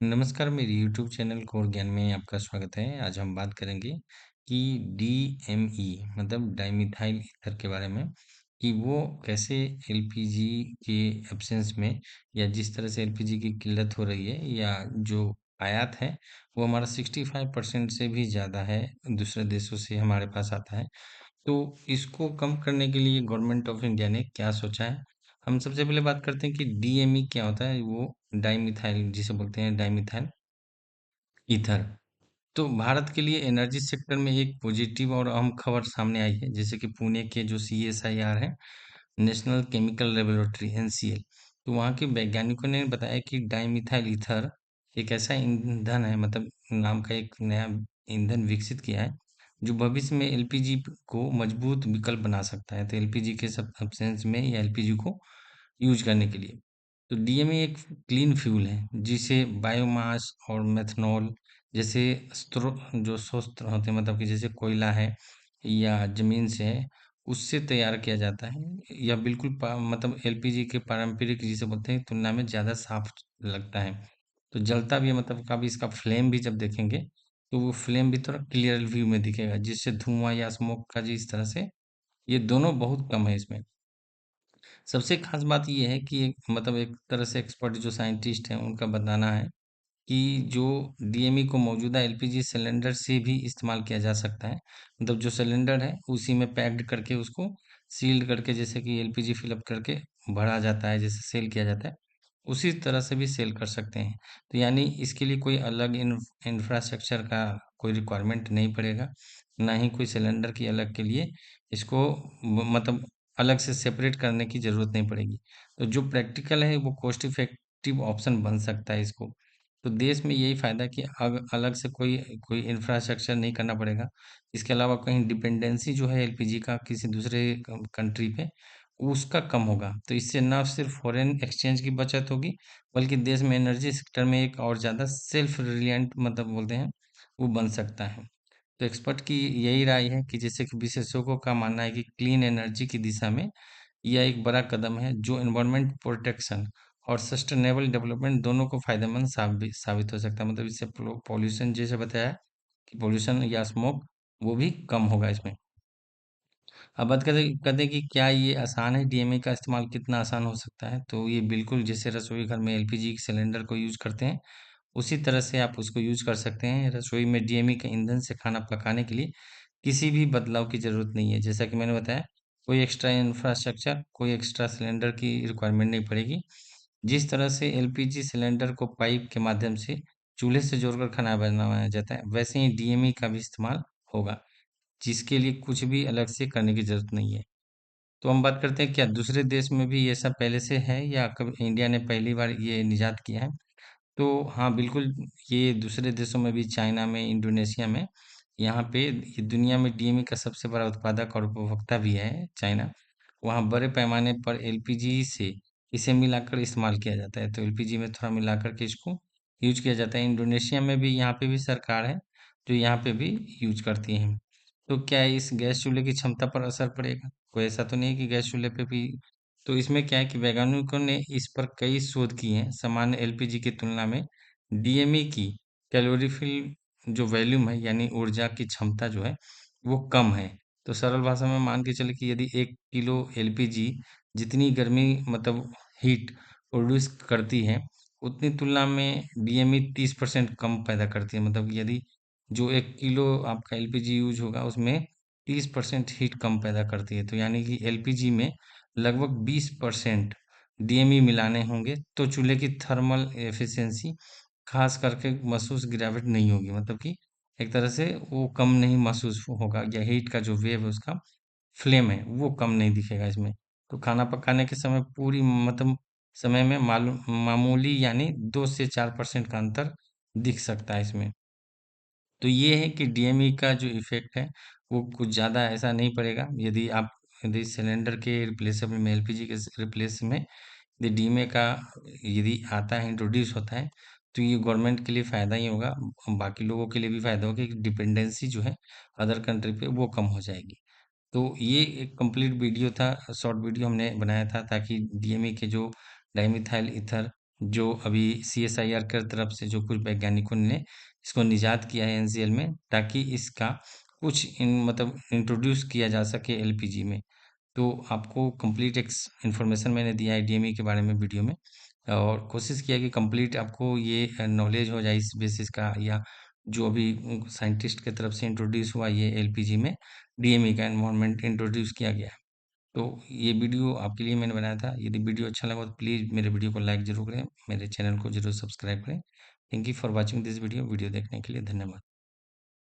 नमस्कार, मेरी YouTube channel core ज्ञान में आपका स्वागत है। आज हम बात करेंगे कि डीएमई मतलब डाइमिथाइल ईथर के बारे में कि वो कैसे एलपीजी के एब्सेंस में या जिस तरह से एलपीजी की किल्लत हो रही है या जो आयात है, वो हमारा 65% से भी ज़्यादा है, दूसरे देशों से हमारे पास आता है। तो इसको कम करने के लिए गवर्नमेंट ऑफ इंडिया ने क्या सोचा है? हम सबसे पहले बात करते हैं कि डीएमई क्या होता है? वो डाइमिथाइल जिसे बोलते हैं डाइमिथाइल ईथर। तो भारत के लिए एनर्जी सेक्टर में एक पॉजिटिव और अहम खबर सामने आई है, जैसे कि पुणे के जो सीएसआईआर है, नेशनल केमिकल लेबोरेटरी एनसीएल, तो वहाँ के वैज्ञानिकों ने बताया कि डाइमिथाइल ईथर एक ऐसा ईंधन है, मतलब नाम का एक नया ईंधन विकसित किया है जो भविष्य में एलपीजी को मजबूत विकल्प बना सकता है। तो एलपीजी के सब एब्सेंस में या एलपीजी को यूज करने के लिए, तो डीएमए एक क्लीन फ्यूल है जिसे बायोमास और मेथनॉल जैसे स्रोत जो स्रोत होते हैं, मतलब कि जैसे कोयला है या जमीन से है, उससे तैयार किया जाता है। यह बिल्कुल मतलब एलपीजी के पारंपरिक जिसे बोलते हैं तुलना में ज़्यादा साफ लगता है। तो जलता भी है, मतलब काफ़ी इसका फ्लेम भी जब देखेंगे तो वो फ्लेम भी थोड़ा क्लियर व्यू में दिखेगा, जिससे धुआं या स्मोक का जी इस तरह से ये दोनों बहुत कम है इसमें। सबसे खास बात ये है कि मतलब एक तरह से एक्सपर्ट जो साइंटिस्ट हैं उनका बताना है कि जो डीएमई को मौजूदा एलपीजी सिलेंडर से भी इस्तेमाल किया जा सकता है। मतलब जो सिलेंडर है उसी में पैक्ड करके उसको सील्ड करके, जैसे कि एलपीजी फिलअप करके भरा जाता है, जैसे सेल किया जाता है, उसी तरह से भी सेल कर सकते हैं। तो यानी इसके लिए कोई अलग इंफ्रास्ट्रक्चर का कोई रिक्वायरमेंट नहीं पड़ेगा, ना ही कोई सिलेंडर की अलग के लिए इसको मतलब अलग से सेपरेट करने की ज़रूरत नहीं पड़ेगी। तो जो प्रैक्टिकल है वो कॉस्ट इफेक्टिव ऑप्शन बन सकता है इसको। तो देश में यही फ़ायदा कि अग अलग से कोई कोई इंफ्रास्ट्रक्चर नहीं करना पड़ेगा। इसके अलावा कहीं डिपेंडेंसी जो है एलपीजी का किसी दूसरे कंट्री पे, उसका कम होगा। तो इससे ना सिर्फ फॉरेन एक्सचेंज की बचत होगी, बल्कि देश में एनर्जी सेक्टर में एक और ज़्यादा सेल्फ रिलायंट मतलब बोलते हैं, वो बन सकता है। तो एक्सपर्ट की यही राय है कि जैसे कि विशेषज्ञों का मानना है कि क्लीन एनर्जी की दिशा में यह एक बड़ा कदम है जो एनवायरनमेंट प्रोटेक्शन और सस्टेनेबल डेवलपमेंट दोनों को फायदेमंद साबित हो सकता है। मतलब इससे पॉल्यूशन जैसे बताया कि पॉल्यूशन या स्मोक वो भी कम होगा इसमें। अब बात करते हैं कि क्या ये आसान है, डीएमए का इस्तेमाल कितना आसान हो सकता है? तो ये बिल्कुल जैसे रसोई घर में एलपीजी सिलेंडर को यूज करते हैं, उसी तरह से आप उसको यूज कर सकते हैं। रसोई में डीएमई के ईंधन से खाना पकाने के लिए किसी भी बदलाव की ज़रूरत नहीं है। जैसा कि मैंने बताया, कोई एक्स्ट्रा इंफ्रास्ट्रक्चर, कोई एक्स्ट्रा सिलेंडर की रिक्वायरमेंट नहीं पड़ेगी। जिस तरह से एलपीजी सिलेंडर को पाइप के माध्यम से चूल्हे से जोड़कर खाना बनाया जाता है, वैसे ही डीएमई का भी इस्तेमाल होगा, जिसके लिए कुछ भी अलग से करने की ज़रूरत नहीं है। तो हम बात करते हैं क्या दूसरे देश में भी ये सब पहले से है या कब इंडिया ने पहली बार ये निजात किया है? तो हाँ, बिल्कुल, ये दूसरे देशों में भी, चाइना में, इंडोनेशिया में, यहाँ पे ये दुनिया में डीएमई का सबसे बड़ा उत्पादक और उपभोक्ता भी है चाइना। वहाँ बड़े पैमाने पर एलपीजी से इसे मिलाकर इस्तेमाल किया जाता है। तो एलपीजी में थोड़ा मिलाकर के इसको यूज किया जाता है। इंडोनेशिया में भी, यहाँ पे भी सरकार है जो यहाँ पे भी यूज करती है। तो क्या इस गैस चूल्हे की क्षमता पर असर पड़ेगा? कोई ऐसा तो नहीं है कि गैस चूल्हे पे भी। तो इसमें क्या है कि वैज्ञानिकों ने इस पर कई शोध किए हैं। सामान्य एलपीजी की तुलना में डीएमई की कैलोरीफिल जो वॉल्यूम है, यानी ऊर्जा की क्षमता जो है, वो कम है। तो सरल भाषा में मान के चले कि यदि 1 किलो एलपीजी जितनी गर्मी मतलब हीट प्रोड्यूस करती है, उतनी तुलना में डीएमई 30% कम पैदा करती है। मतलब यदि जो 1 किलो आपका एलपीजी यूज़ होगा, उसमें 30% हीट कम पैदा करती है। तो यानी कि एलपीजी में लगभग 20% डीएमई मिलाने होंगे, तो चूल्हे की थर्मल एफिशिएंसी खास करके महसूस गिरावट नहीं होगी। मतलब कि एक तरह से वो कम नहीं महसूस होगा, या हीट का जो वेव है उसका फ्लेम है वो कम नहीं दिखेगा इसमें। तो खाना पकाने के समय पूरी मतलब समय में मामूली यानी 2 से 4% का अंतर दिख सकता है इसमें। तो ये है कि डीएमई का जो इफ़ेक्ट है, वो कुछ ज़्यादा ऐसा नहीं पड़ेगा। यदि सिलेंडर के रिप्लेसेबल में एलपीजी के रिप्लेस में यदि डीएमए का यदि आता है, इंट्रोड्यूस होता है, तो ये गवर्नमेंट के लिए फ़ायदा ही होगा। बाकी लोगों के लिए भी फ़ायदा होगा कि डिपेंडेंसी जो है अदर कंट्री पे वो कम हो जाएगी। तो ये एक कंप्लीट वीडियो था, शॉर्ट वीडियो हमने बनाया था ताकि डीएमए के जो डाइमिथाइल ईथर जो अभी सीएसआईआर की तरफ से जो कुछ वैज्ञानिकों ने इसको निजात किया है एनसीएल में, ताकि इसका कुछ इन मतलब इंट्रोड्यूस किया जा सके एलपीजी में। तो आपको कंप्लीट एक इन्फॉर्मेशन मैंने दिया है डीएमई के बारे में वीडियो में, और कोशिश किया कि कंप्लीट आपको ये नॉलेज हो जाए इस बेसिस का, या जो अभी साइंटिस्ट की तरफ से इंट्रोड्यूस हुआ ये एलपीजी में डीएमई का एनवायरनमेंट इंट्रोड्यूस किया गया है। तो ये वीडियो आपके लिए मैंने बनाया था। यदि वीडियो अच्छा लगा तो प्लीज़ मेरे वीडियो को लाइक ज़रूर करें, मेरे चैनल को ज़रूर सब्सक्राइब करें। Thank you for watching this video. Video देखने के लिए धन्यवाद।